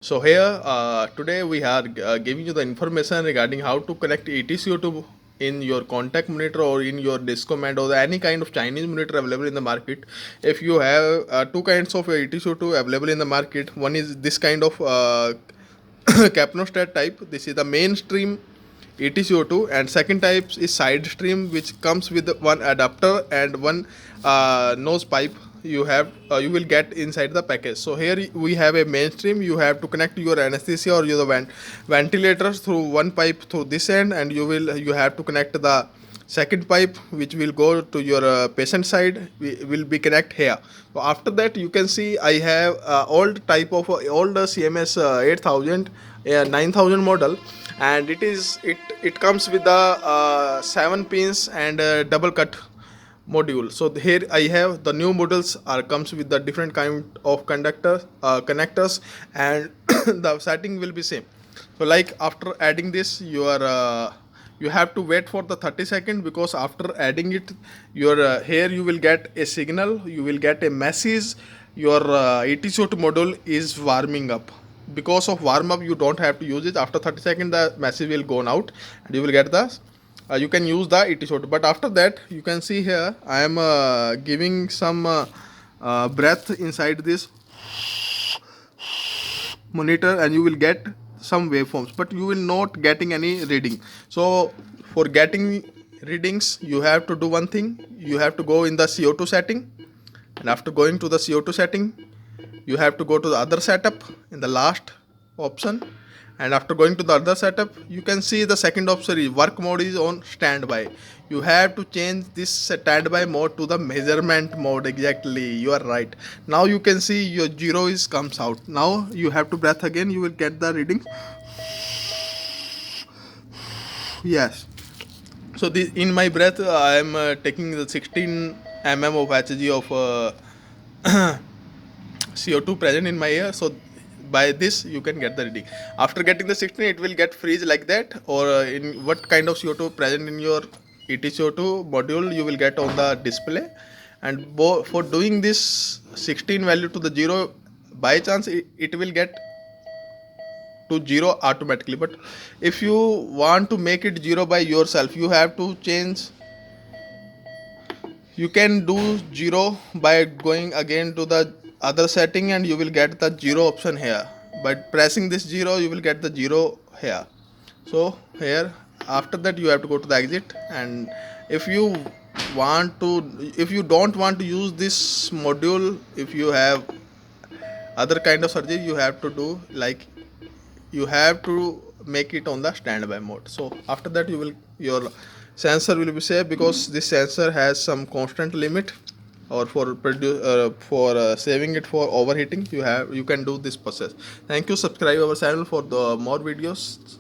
So here today we are giving you the information regarding how to connect ETCO2 in your contact monitor or in your Discommand or any kind of Chinese monitor available in the market. If you have two kinds of ETCO2 available in the market, one is this kind of capnostat type. This is the mainstream ETCO2, and second type is side stream, which comes with one adapter and one nose pipe. You will get inside the package. So here we have a mainstream. You have to connect your anesthesia or your ventilators through one pipe through this end, and you have to connect the second pipe which will go to your patient side. Will be connect here. So after that you can see I have old type of old CMS 8000 9000 model, and it comes with the 7 pins and double cut module. So here I have the new models are comes with the different kind of conductor connectors, and the setting will be same. So like after adding this, you have to wait for the 30 seconds, because after adding it, your here you will get a signal, you will get a message, your ETCO2 module is warming up. Because of warm up, you don't have to use it. After 30 seconds the message will go out and you will get the you can use the ETCO2. But after that you can see here I am giving some breath inside this monitor, and you will get some waveforms, but you will not getting any reading. So for getting readings, you have to do one thing. You have to go in the CO2 setting, and after going to the CO2 setting, you have to go to the other setup in the last option. And after going to the other setup, you can see the second option is work mode is on standby. You have to change this standby mode to the measurement mode. Exactly, you are right. Now you can see your zero is comes out. Now you have to breath again, you will get the reading. Yes. So this, in my breath I am taking the 16 mm of Hg of CO2 present in my air. So by this you can get the reading. After getting the 16, it will get freeze like that, or in what kind of CO2 present in your ETCO2 module you will get on the display. And for doing this 16 value to the 0, by chance it will get to 0 automatically. But if you want to make it 0 by yourself, you have to change. You can do 0 by going again to the other setting, and you will get the 0 option here. By pressing this 0, you will get the 0 here. So here, after that you have to go to the exit. And if you if you don't want to use this module, if you have other kind of surgery, you have to do like, you have to make it on the standby mode. So after that your sensor will be safe, because this sensor has some constant limit, or for saving it for overheating, you can do this process. Thank you. Subscribe our channel for the more videos.